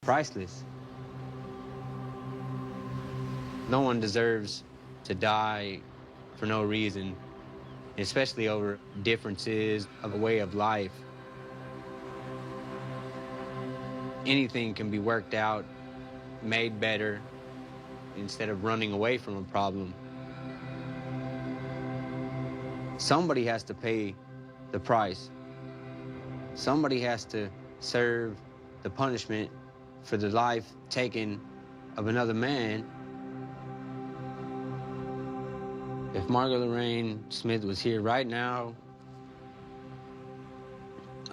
priceless. No one deserves to die for no reason, especially over differences of a way of life. Anything can be worked out, made better, instead of running away from a problem. Somebody has to pay the price. Somebody has to serve the punishment for the life taken of another man. If Margaret Lorraine Smith was here right now,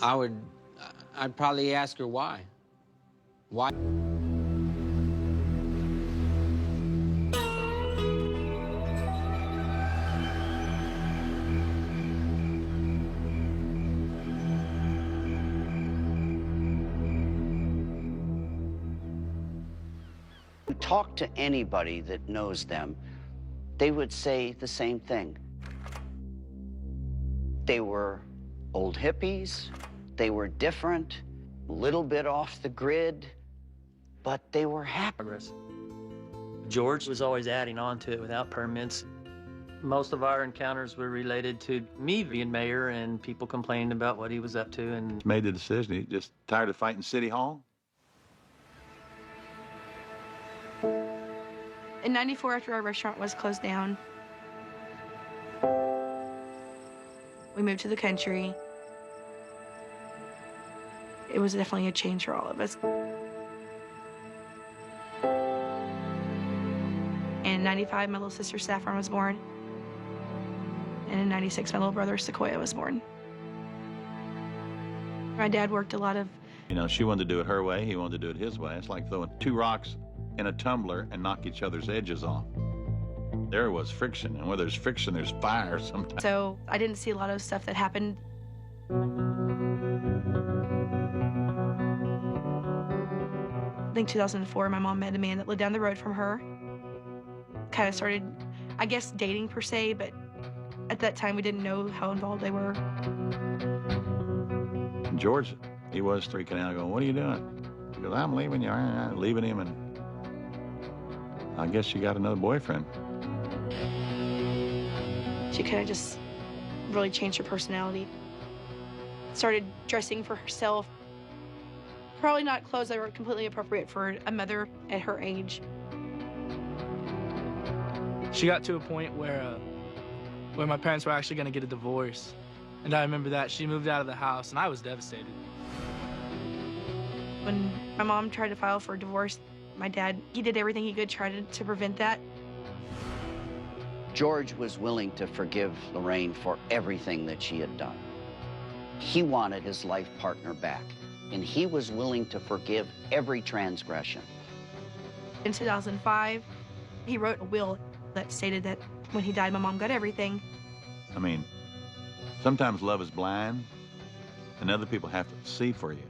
I'd probably ask her why. Why? Talk to anybody that knows them, they would say the same thing. They were old hippies, they were different, a little bit off the grid, but they were happy. George was always adding on to it without permits. Most of our encounters were related to me being mayor and people complaining about what he was up to. And made the decision. He just tired of fighting City Hall. In '94, after our restaurant was closed down, we moved to the country. It was definitely a change for all of us. In '95, my little sister Saffron was born. And in '96, my little brother Sequoia was born. My dad worked a lot of... You know, she wanted to do it her way, he wanted to do it his way. It's like throwing two rocks in a tumbler and knock each other's edges off. There was friction, and where there's friction, there's fire sometimes. So I didn't see a lot of stuff that happened. I think 2004, my mom met a man that lived down the road from her. Kind of started, I guess, dating per se, but at that time we didn't know how involved they were. And George, he was 3 Canal going, "What are you doing?" He goes, "I'm leaving you." I'm leaving him, and I guess she got another boyfriend. She kind of just really changed her personality. Started dressing for herself. Probably not clothes that were completely appropriate for a mother at her age. She got to a point where my parents were actually going to get a divorce. And I remember that she moved out of the house, and I was devastated. When my mom tried to file for a divorce, my dad, he did everything he could try to prevent that. George was willing to forgive Lorraine for everything that she had done. He wanted his life partner back, and he was willing to forgive every transgression. In 2005, he wrote a will that stated that when he died, my mom got everything. I mean, sometimes love is blind, and other people have to see for you.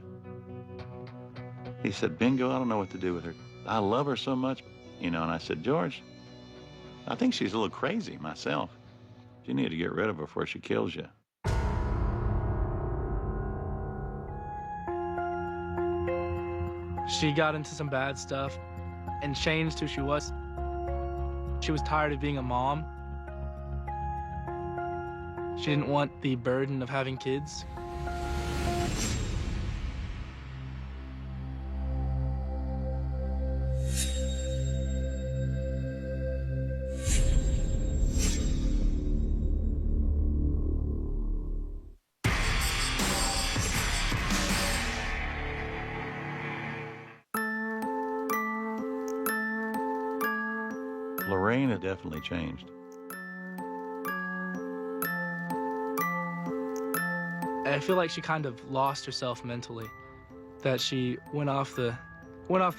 He said, "Bingo, I don't know what to do with her. I love her so much." You know, and I said, "George, I think she's a little crazy myself. You need to get rid of her before she kills you." She got into some bad stuff and changed who she was. She was tired of being a mom. She didn't want the burden of having kids. Lorraine had definitely changed. I feel like she kind of lost herself mentally, that she went off the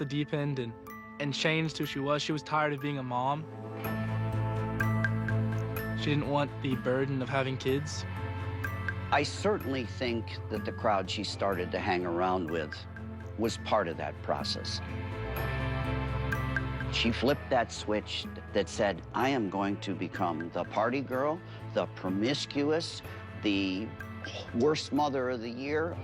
deep end and changed who she was. She was tired of being a mom. She didn't want the burden of having kids. I certainly think that the crowd she started to hang around with was part of that process. She flipped that switch that said, "I am going to become the party girl, the promiscuous, the worst mother of the year."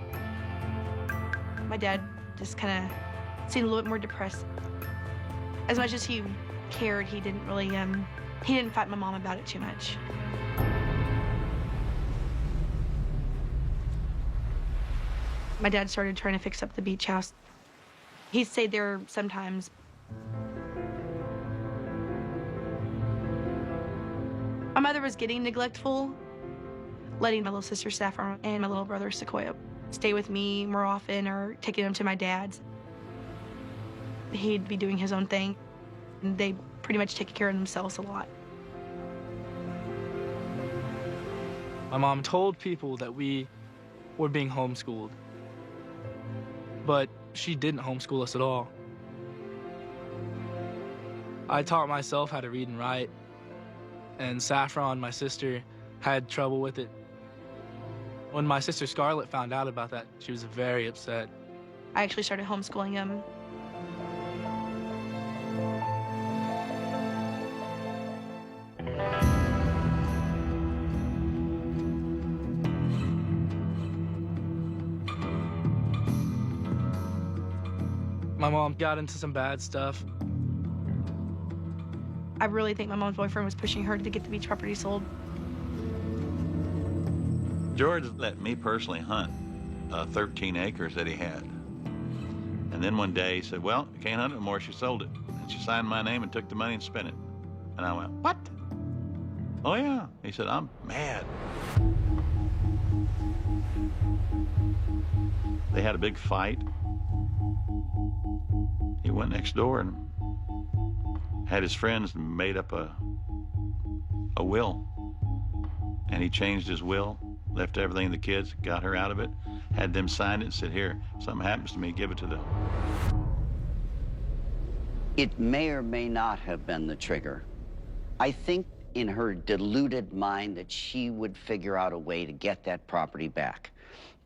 My dad just kind of seemed a little bit more depressed. As much as he cared, he didn't really, he didn't fight my mom about it too much. My dad started trying to fix up the beach house. He stayed there sometimes. My mother was getting neglectful, letting my little sister Saffron and my little brother Sequoia stay with me more often or taking them to my dad's. He'd be doing his own thing, and they pretty much take care of themselves a lot. My mom told people that we were being homeschooled, but she didn't homeschool us at all. I taught myself how to read and write, and Saffron, my sister, had trouble with it. When my sister Scarlett found out about that, she was very upset. I actually started homeschooling him. My mom got into some bad stuff. I really think my mom's boyfriend was pushing her to get the beach property sold. George let me personally hunt 13 acres that he had. And then one day he said, well, you can't hunt it anymore. She sold it. And she signed my name and took the money and spent it. And I went, what? Oh, yeah. He said, I'm mad. They had a big fight. He went next door and had his friends made up a will. And he changed his will, left everything to the kids, got her out of it, had them sign it and said, here, something happens to me, give it to them. It may or may not have been the trigger. I think in her deluded mind that she would figure out a way to get that property back.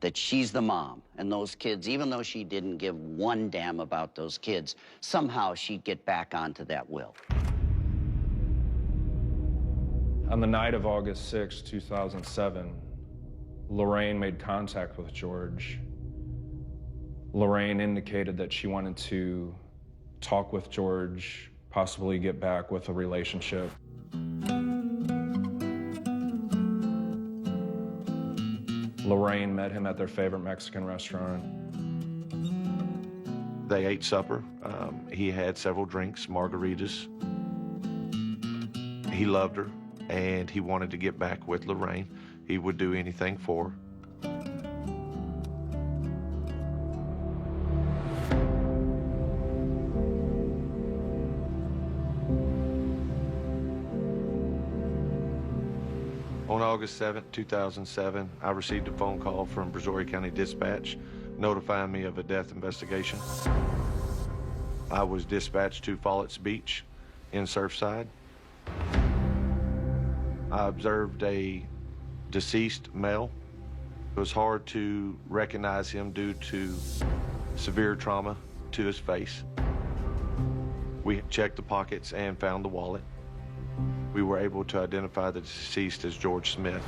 That she's the mom, and those kids, even though she didn't give one damn about those kids, somehow she'd get back onto that will. On the night of August 6, 2007, Lorraine made contact with George. Lorraine indicated that she wanted to talk with George, possibly get back with a relationship. Lorraine met him at their favorite Mexican restaurant. They ate supper. He had several drinks, margaritas. He loved her, and he wanted to get back with Lorraine. He would do anything for her. On August 7, 2007, I received a phone call from Brazoria County Dispatch notifying me of a death investigation. I was dispatched to Follett's Beach in Surfside. I observed a deceased male. It was hard to recognize him due to severe trauma to his face. We checked the pockets and found the wallet. We were able to identify the deceased as George Smith.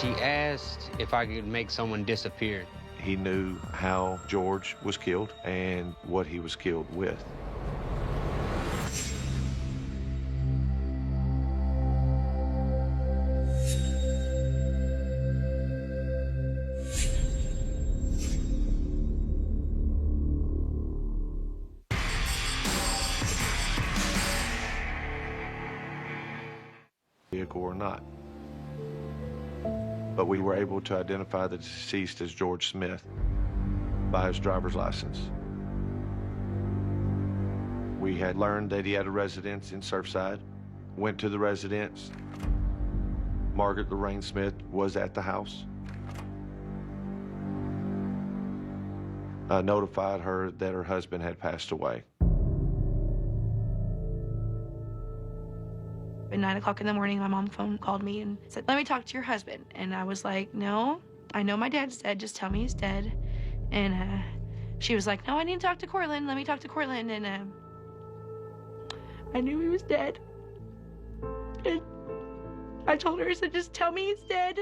She asked if I could make someone disappear. He knew how George was killed and what he was killed with. Vehicle or not. But we were able to identify the deceased as George Smith by his driver's license. We had learned that he had a residence in Surfside, went to the residence. Margaret Lorraine Smith was at the house. Notified her that her husband had passed away. At 9 o'clock in the morning, my mom called me and said, let me talk to your husband. And I was like, no, I know my dad's dead. Just tell me he's dead. And she was like, no, I need to talk to Cortland. Let me talk to Cortland. And I knew he was dead. And I told her, I said, just tell me he's dead.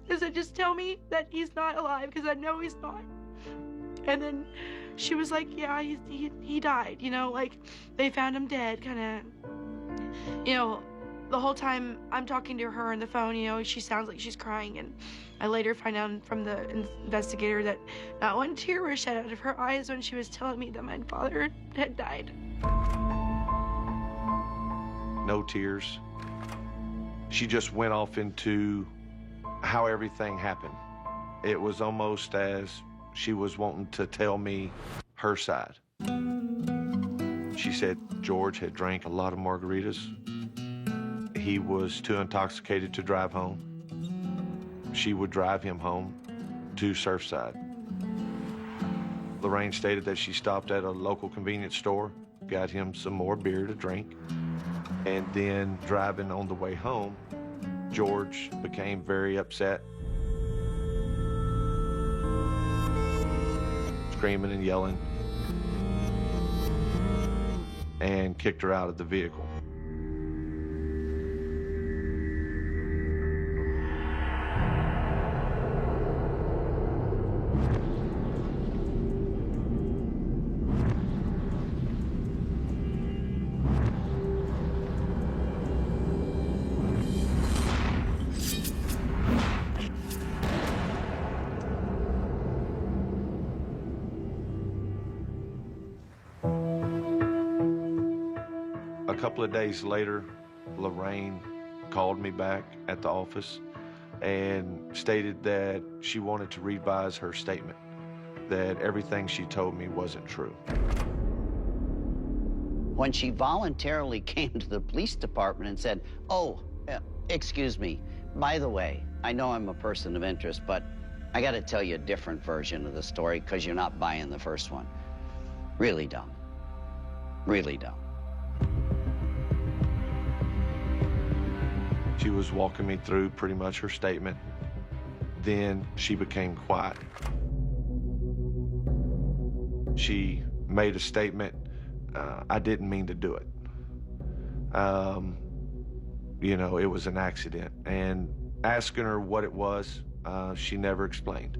I said, just tell me that he's not alive, because I know he's not. And then she was like, yeah, he died, you know, like, they found him dead, kind of, you know. The whole time I'm talking to her on the phone, you know, she sounds like she's crying, and I later find out from the investigator that not one tear was shed out of her eyes when she was telling me that my father had died. No tears. She just went off into how everything happened. It was almost as she was wanting to tell me her side. She said George had drank a lot of margaritas. He was too intoxicated to drive home. She would drive him home to Surfside. Lorraine stated that she stopped at a local convenience store, got him some more beer to drink, and then driving on the way home, George became very upset, screaming and yelling, and kicked her out of the vehicle. A couple of days later, Lorraine called me back at the office and stated that she wanted to revise her statement, that everything she told me wasn't true. When she voluntarily came to the police department and said, oh, excuse me, by the way, I know I'm a person of interest, but I got to tell you a different version of the story because you're not buying the first one. Really dumb. Really dumb. She was walking me through pretty much her statement. Then she became quiet. She made a statement, I didn't mean to do it. You know, it was an accident. And asking her what it was, she never explained.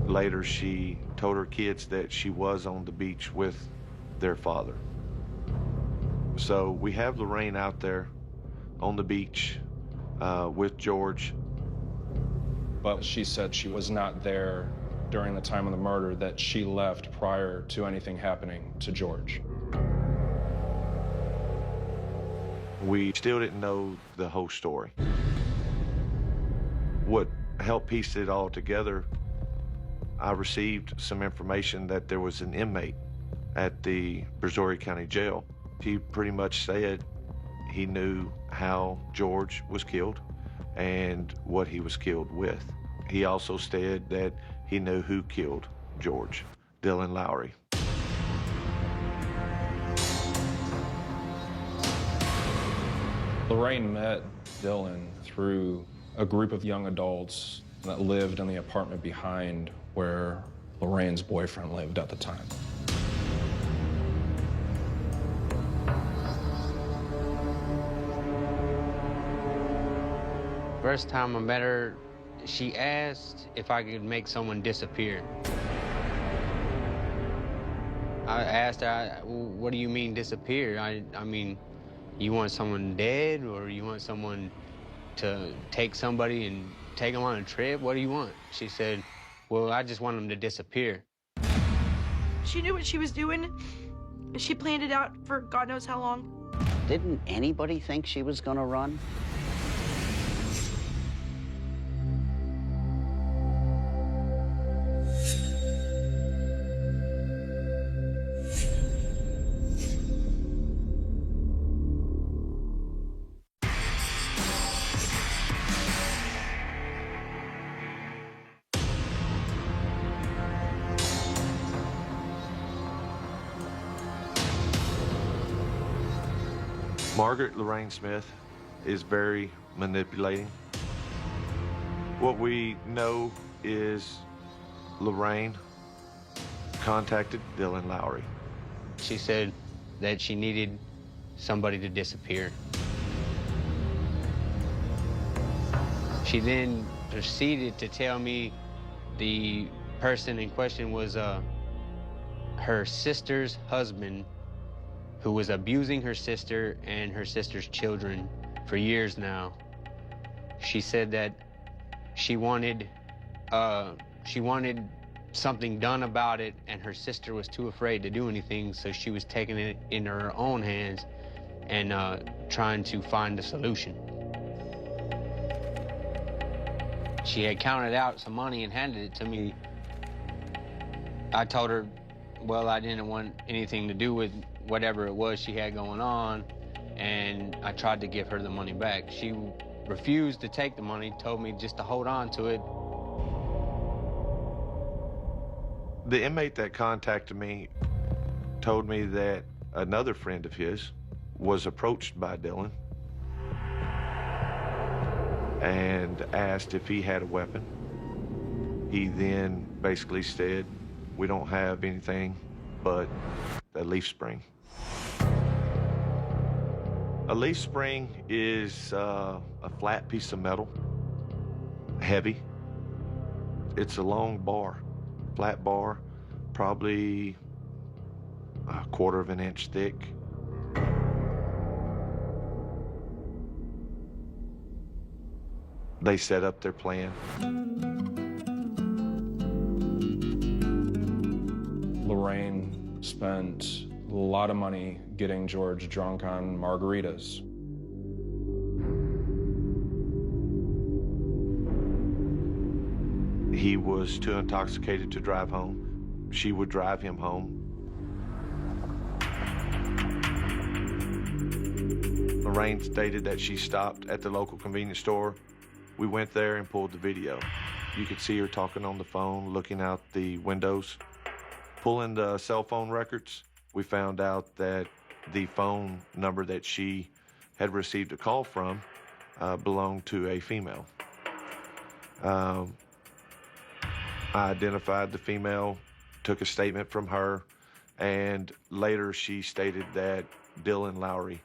Later, she told her kids that she was on the beach with their father. So we have Lorraine out there on the beach with George. But she said she was not there during the time of the murder, that she left prior to anything happening to George. We still didn't know the whole story. What helped piece it all together, I received some information that there was an inmate at the Brazoria County Jail. He pretty much said he knew how George was killed and what he was killed with. He also said that he knew who killed George, Dylan Lowry. Lorraine met Dylan through a group of young adults that lived in the apartment behind where Lorraine's boyfriend lived at the time. First time I met her, she asked if I could make someone disappear. I asked her, what do you mean disappear? I mean, you want someone dead, or you want someone to take somebody and take them on a trip? What do you want? She said, well, I just want them to disappear. She knew what she was doing. She planned it out for God knows how long. Didn't anybody think she was going to run? Margaret Lorraine Smith is very manipulating. What we know is Lorraine contacted Dylan Lowry. She said, that she needed somebody to disappear. She then proceeded to tell me the person in question was her sister's husband, who was abusing her sister and her sister's children for years now. She said that she wanted something done about it, and her sister was too afraid to do anything, so she was taking it in her own hands and trying to find a solution. She had counted out some money and handed it to me. I told her, well, I didn't want anything to do with whatever it was she had going on, and I tried to give her the money back. She refused to take the money, told me just to hold on to it. The inmate that contacted me told me that another friend of his was approached by Dylan and asked if he had a weapon. He then basically said, we don't have anything but a leaf spring. A leaf spring is a flat piece of metal, heavy. It's a long bar, flat bar, probably a 1/4 of an inch thick. They set up their plan. Lorraine spent a lot of money getting George drunk on margaritas. He was too intoxicated to drive home. She would drive him home. Lorraine stated that she stopped at the local convenience store. We went there and pulled the video. You could see her talking on the phone, looking out the windows. Pulling the cell phone records, we found out that the phone number that she had received a call from belonged to a female. I identified the female, took a statement from her, and later she stated that Dylan Lowry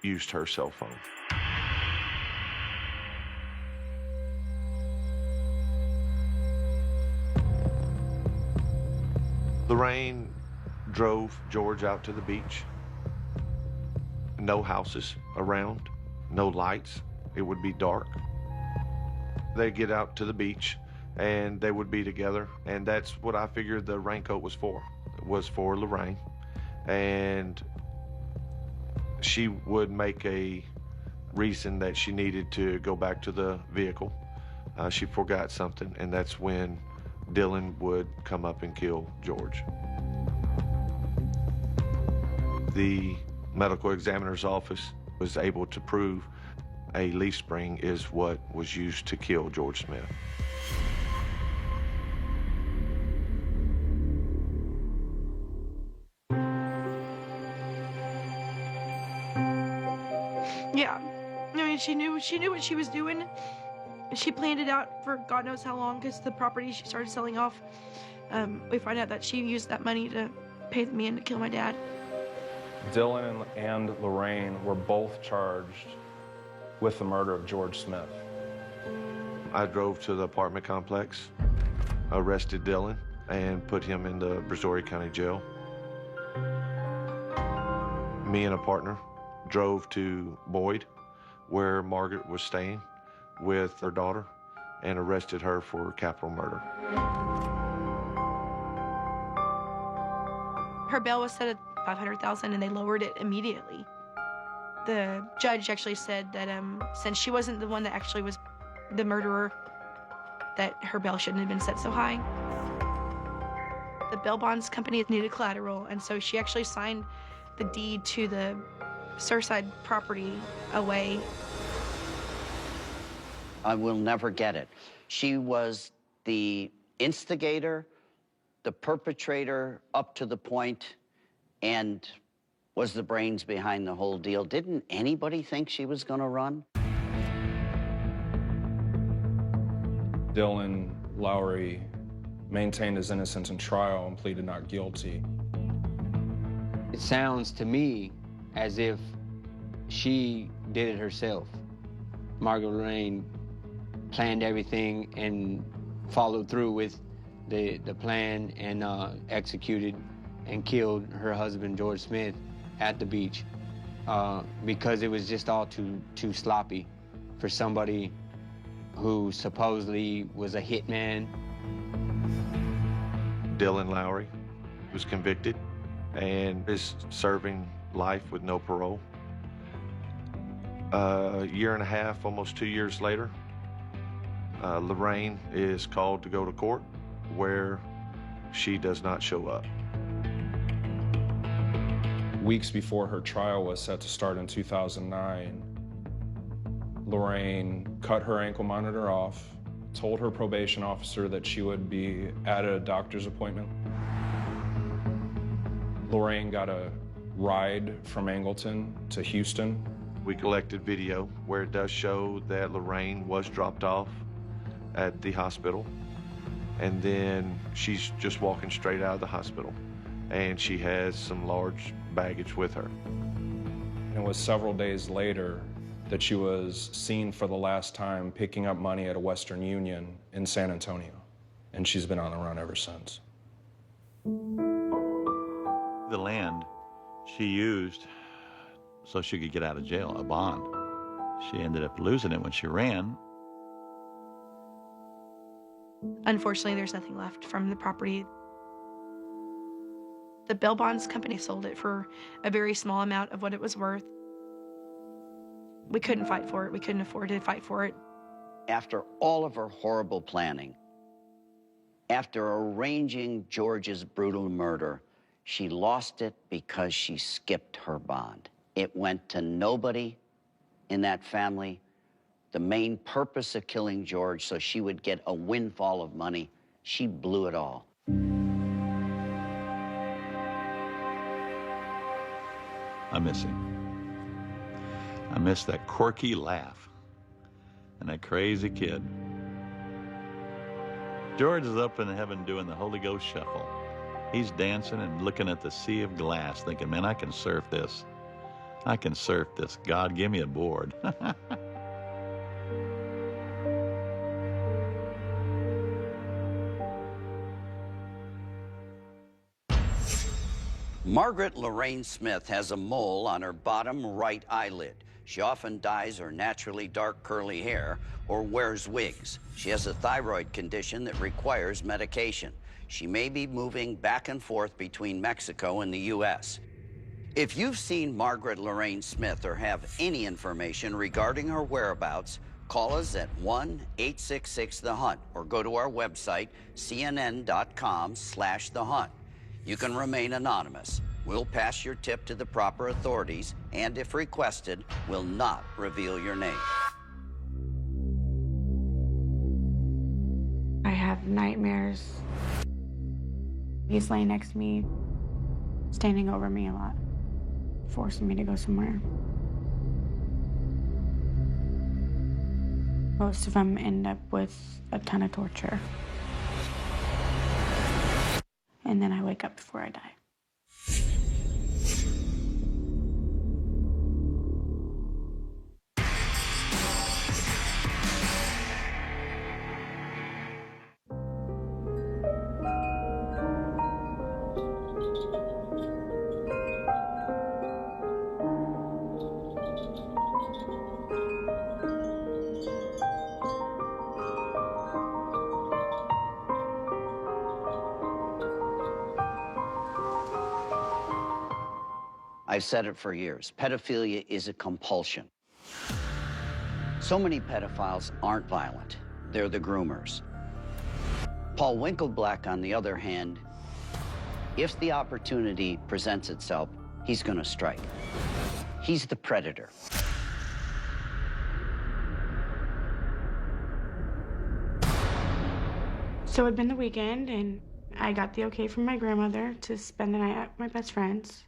used her cell phone. Lorraine drove George out to the beach. No houses around, no lights. It would be dark. They'd get out to the beach and they would be together. And that's what I figured the raincoat was for. It was for Lorraine. And she would make a reason that she needed to go back to the vehicle. She forgot something, and that's when Dylan would come up and kill George. The medical examiner's office was able to prove a leaf spring is what was used to kill George Smith. Yeah, I mean, she knew what she was doing. She planned it out for God knows how long, because the property she started selling off, we find out that she used that money to pay the man to kill my dad. Dylan and Lorraine were both charged with the murder of George Smith. I drove to the apartment complex, arrested Dylan, and put him in the Brazoria County Jail. Me and a partner drove to Boyd, where Margaret was staying with her daughter, and arrested her for capital murder. Her bail was set at $500,000, and they lowered it immediately. The judge actually said that since she wasn't the one that actually was the murderer, that her bail shouldn't have been set so high. The bail bonds company needed collateral, and so she actually signed the deed to the Surfside property away. I will never get it. She was the instigator, the perpetrator up to the point, and was the brains behind the whole deal. Didn't anybody think she was going to run? Dylan Lowry maintained his innocence in trial and pleaded not guilty. It sounds to me as if she did it herself. Margaret Lorraine planned everything and followed through with the plan and executed and killed her husband, George Smith, at the beach because it was just all too sloppy for somebody who supposedly was a hitman. Dylan Lowry was convicted and is serving life with no parole. A year and a half, almost 2 years later, Lorraine is called to go to court where she does not show up. Weeks before her trial was set to start in 2009, Lorraine cut her ankle monitor off, told her probation officer that she would be at a doctor's appointment. Lorraine got a ride from Angleton to Houston. We collected video where it does show that Lorraine was dropped off at the hospital, and then she's just walking straight out of the hospital, and she has some large baggage with her. And it was several days later that she was seen for the last time picking up money at a Western Union in San Antonio, and she's been on the run ever since. The land she used so she could get out of jail, a bond. She ended up losing it when she ran. Unfortunately, there's nothing left from the property. The bail bonds company sold it for a very small amount of what it was worth. We couldn't fight for it. We couldn't afford to fight for it. After all of her horrible planning, after arranging George's brutal murder, she lost it because she skipped her bond. It went to nobody in that family. The main purpose of killing George so she would get a windfall of money, she blew it all. I miss him. I miss that quirky laugh and that crazy kid. George is up in heaven doing the Holy Ghost shuffle. He's dancing and looking at the sea of glass, thinking, man, I can surf this. I can surf this. God, give me a board. Margaret Lorraine Smith has a mole on her bottom right eyelid. She often dyes her naturally dark curly hair or wears wigs. She has a thyroid condition that requires medication. She may be moving back and forth between Mexico and the U.S. If you've seen Margaret Lorraine Smith or have any information regarding her whereabouts, call us at 1-866-THE-HUNT or go to our website, cnn.com/thehunt. You can remain anonymous. We'll pass your tip to the proper authorities, and if requested, will not reveal your name. I have nightmares. He's laying next to me, standing over me a lot, forcing me to go somewhere. Most of them end up with a ton of torture. And then I wake up before I die. I've said it for years. Pedophilia is a compulsion. So many pedophiles aren't violent. They're the groomers. Paul Winkleblack, on the other hand, if the opportunity presents itself, he's going to strike. He's the predator. So it'd been the weekend, and I got the okay from my grandmother to spend the night at my best friend's.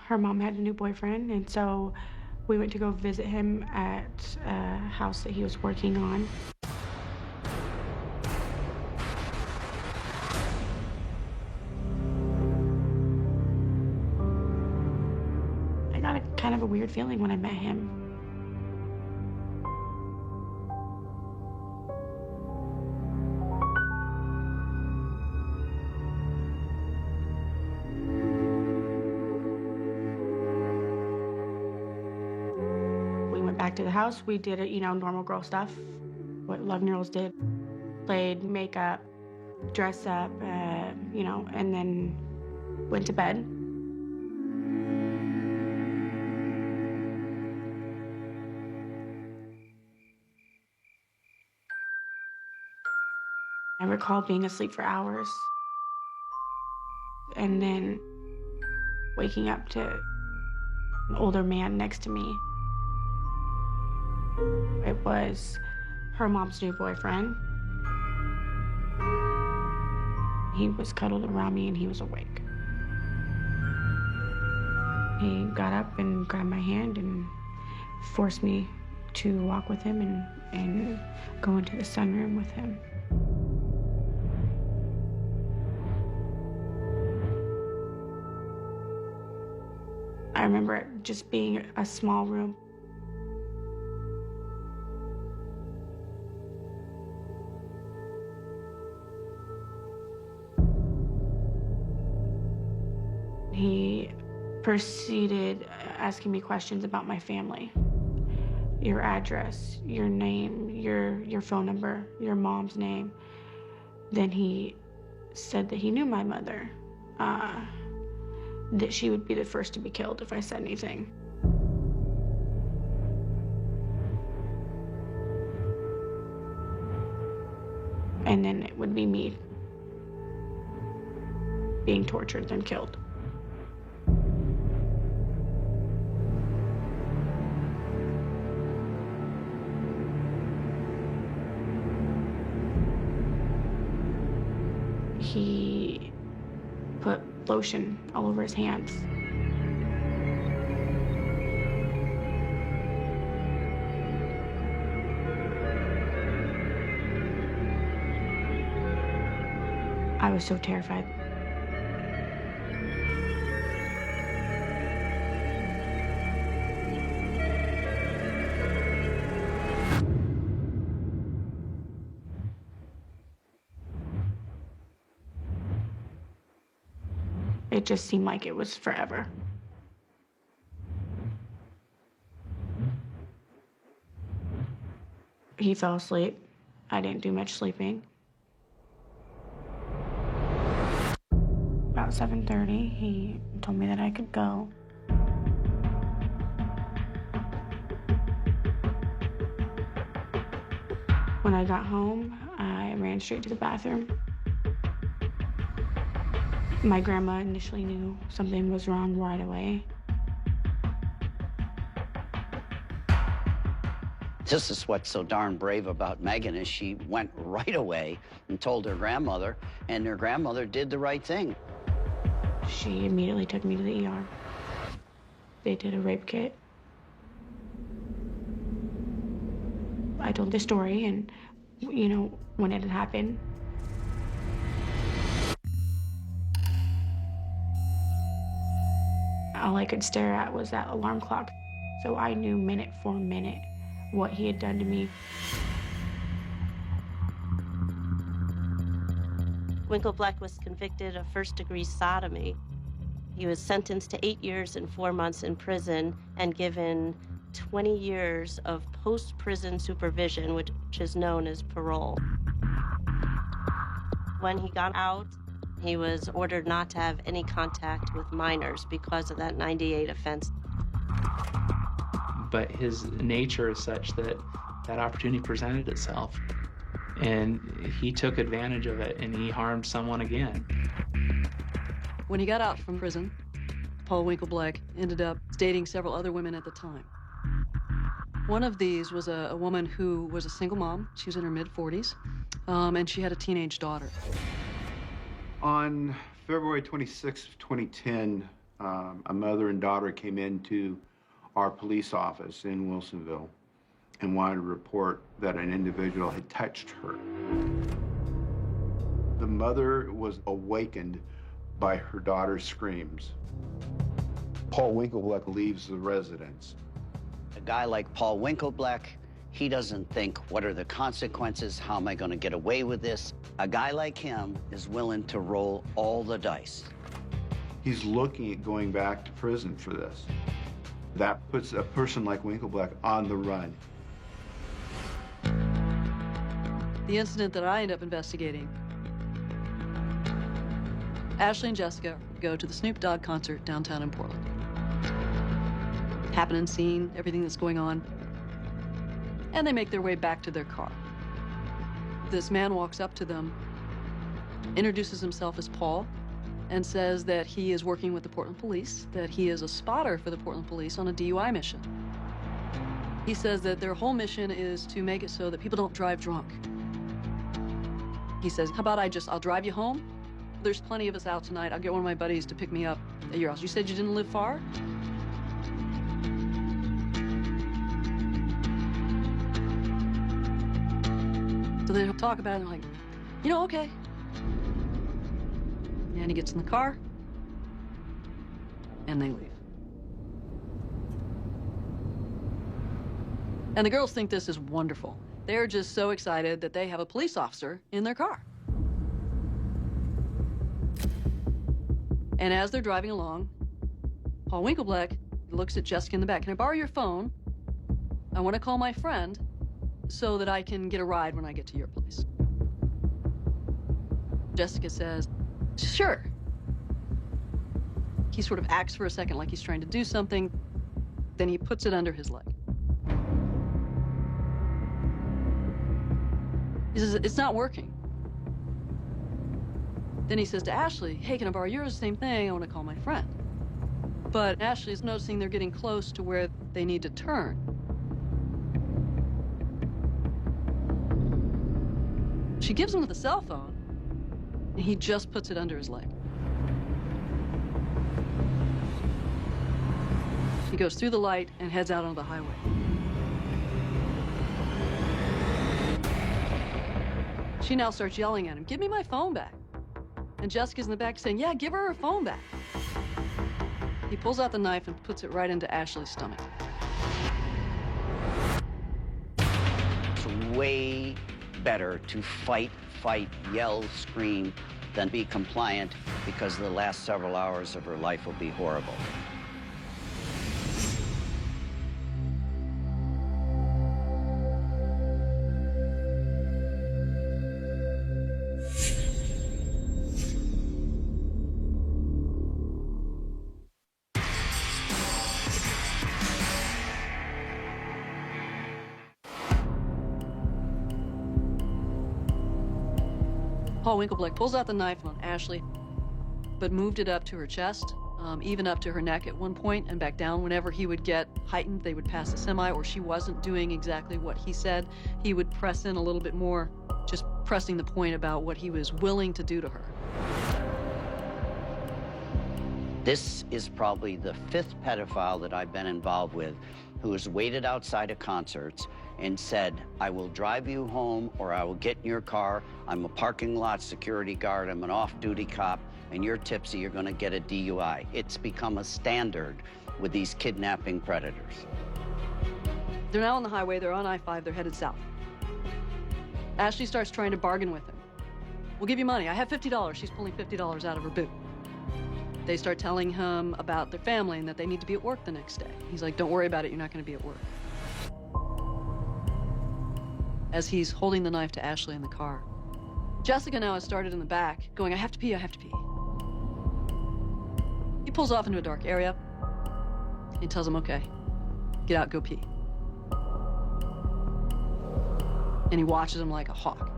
Her mom had a new boyfriend, and so we went to go visit him at a house that he was working on. got a kind of a weird feeling when I met him. We went back to the house. We did, normal girl stuff, what 11-year-olds did. Played makeup, dress up, and then went to bed. I recall being asleep for hours and then waking up to an older man next to me. It was her mom's new boyfriend. He was cuddled around me and he was awake. He got up and grabbed my hand and forced me to walk with him and go into the sunroom with him. I remember it just being a small room. He proceeded asking me questions about my family. Your address, your name, your phone number, your mom's name. Then he said that he knew my mother, that she would be the first to be killed if I said anything. And then it would be me being tortured, then killed. He put lotion all over his hands. I was so terrified. It just seemed like it was forever. He fell asleep. I didn't do much sleeping. About 7:30, he told me that I could go. When I got home, I ran straight to the bathroom. My grandma initially knew something was wrong right away. This is what's so darn brave about Megan is she went right away and told her grandmother, and her grandmother did the right thing. She immediately took me to the ER. They did a rape kit. I told the story and, when it had happened. All I could stare at was that alarm clock. So I knew minute for minute what he had done to me. Winkle Black was convicted of first-degree sodomy. He was sentenced to 8 years and 4 months in prison and given 20 years of post-prison supervision, which is known as parole. When he got out, he was ordered not to have any contact with minors because of that 98 offense. But his nature is such that that opportunity presented itself, and he took advantage of it, and he harmed someone again. When he got out from prison, Paul Winkle Black ended up dating several other women at the time. One of these was a woman who was a single mom. She was in her mid-40s, and she had a teenage daughter. On February 26, 2010, a mother and daughter came into our police office in Wilsonville and wanted to report that an individual had touched her. The mother was awakened by her daughter's screams. Paul Winkleblack leaves the residence. A guy like Paul Winkleblack, he doesn't think, what are the consequences? How am I going to get away with this? A guy like him is willing to roll all the dice. He's looking at going back to prison for this. That puts a person like Winkleblack on the run. The incident that I end up investigating, Ashley and Jessica go to the Snoop Dogg concert downtown in Portland. Happening, seeing everything that's going on, and they make their way back to their car. This man walks up to them, introduces himself as Paul, and says that he is working with the Portland police, that he is a spotter for the Portland police on a DUI mission. He says that their whole mission is to make it so that people don't drive drunk. He says, how about I'll drive you home? There's plenty of us out tonight. I'll get one of my buddies to pick me up at your house. You said you didn't live far? So they talk about it and like, okay. And he gets in the car, and they leave. And the girls think this is wonderful. They're just so excited that they have a police officer in their car. And as they're driving along, Paul Winkleblack looks at Jessica in the back. Can I borrow your phone? I want to call my friend so that I can get a ride when I get to your place. Jessica says, sure. He sort of acts for a second like he's trying to do something, then he puts it under his leg. He says, it's not working. Then he says to Ashley, hey, can I borrow yours? Same thing, I want to call my friend. But Ashley's noticing they're getting close to where they need to turn. She gives him the cell phone, and he just puts it under his leg. He goes through the light and heads out onto the highway. She now starts yelling at him, give me my phone back. And Jessica's in the back saying, yeah, give her her phone back. He pulls out the knife and puts it right into Ashley's stomach. It's way better to fight, yell, scream, than be compliant, because the last several hours of her life will be horrible. Paul Winkleblack pulls out the knife on Ashley, but moved it up to her chest, even up to her neck at one point, and back down. Whenever he would get heightened, they would pass a semi, or she wasn't doing exactly what he said, he would press in a little bit more, just pressing the point about what he was willing to do to her. This is probably the 5th pedophile that I've been involved with who has waited outside of concerts and said, I will drive you home or I will get in your car. I'm a parking lot security guard. I'm an off-duty cop, and you're tipsy. You're going to get a DUI. It's become a standard with these kidnapping predators. They're now on the highway. They're on I-5. They're headed south. Ashley starts trying to bargain with him. We'll give you money. I have $50. She's pulling $50 out of her boot. They start telling him about their family and that they need to be at work the next day. He's like, don't worry about it. You're not going to be at work. As he's holding the knife to Ashley in the car, Jessica now has started in the back, going, I have to pee, I have to pee. He pulls off into a dark area. He tells him, okay, get out, go pee. And he watches him like a hawk.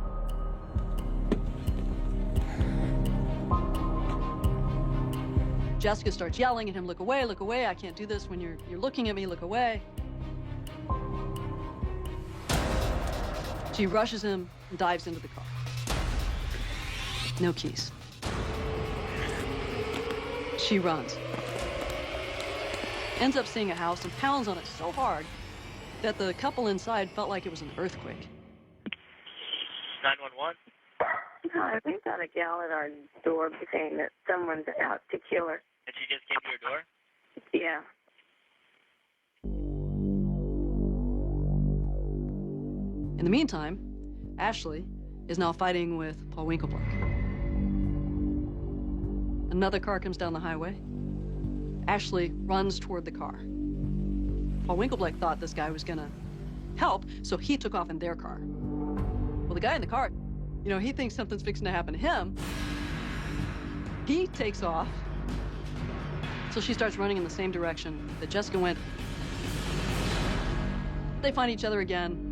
Jessica starts yelling at him, look away, I can't do this when you're looking at me, look away. She rushes him and dives into the car. No keys. She runs. Ends up seeing a house and pounds on it so hard that the couple inside felt like it was an earthquake. 911? We've got a gal at our door saying that someone's out to kill her. And she just came to your door? Yeah. In the meantime, Ashley is now fighting with Paul Winkleblack. Another car comes down the highway. Ashley runs toward the car. Paul Winkleblack thought this guy was gonna help, so he took off in their car. Well, the guy in the car, you know, he thinks something's fixing to happen to him. He takes off. So she starts running in the same direction that Jessica went. They find each other again.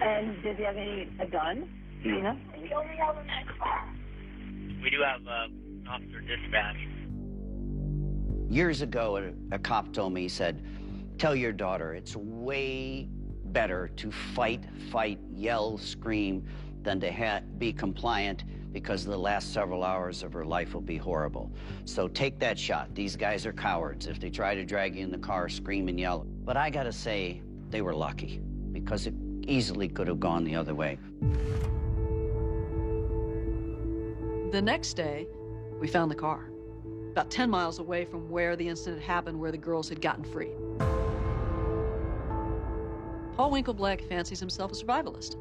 And does he have a gun? You know? We do have an officer dispatch. Years ago, a cop told me, he said, tell your daughter it's way better to fight, yell, scream, than to be compliant, because the last several hours of her life will be horrible. So take that shot. These guys are cowards. If they try to drag you in the car, scream and yell. But I gotta say, they were lucky, because it easily could have gone the other way. The next day, we found the car, about 10 miles away from where the incident happened, where the girls had gotten free. Paul Winkleblack fancies himself a survivalist.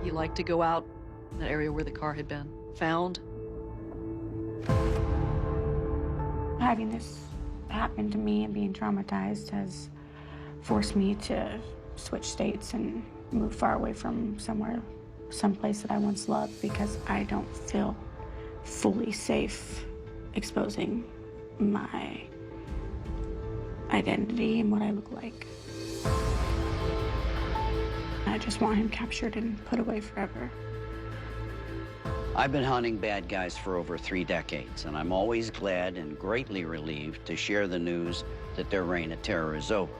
He liked to go out in that area where the car had been found. Having this happen to me and being traumatized has forced me to switch states and move far away from someplace that I once loved, because I don't feel fully safe exposing my identity and what I look like. I just want him captured and put away forever. I've been hunting bad guys for over 3 decades, and I'm always glad and greatly relieved to share the news that their reign of terror is over.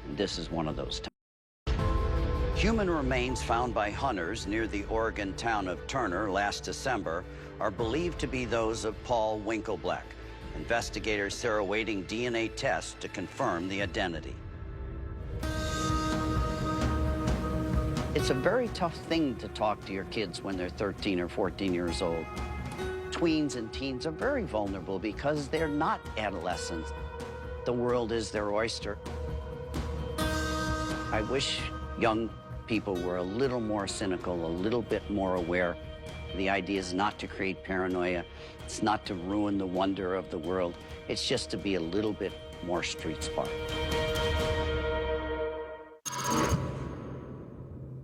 And this is one of those times. Human remains found by hunters near the Oregon town of Turner last December are believed to be those of Paul Winkleblack. Investigators are awaiting DNA tests to confirm the identity. It's a very tough thing to talk to your kids when they're 13 or 14 years old. Tweens and teens are very vulnerable because they're not adolescents. The world is their oyster. I wish young people were a little more cynical, a little bit more aware. The idea is not to create paranoia. It's not to ruin the wonder of the world. It's just to be a little bit more street smart.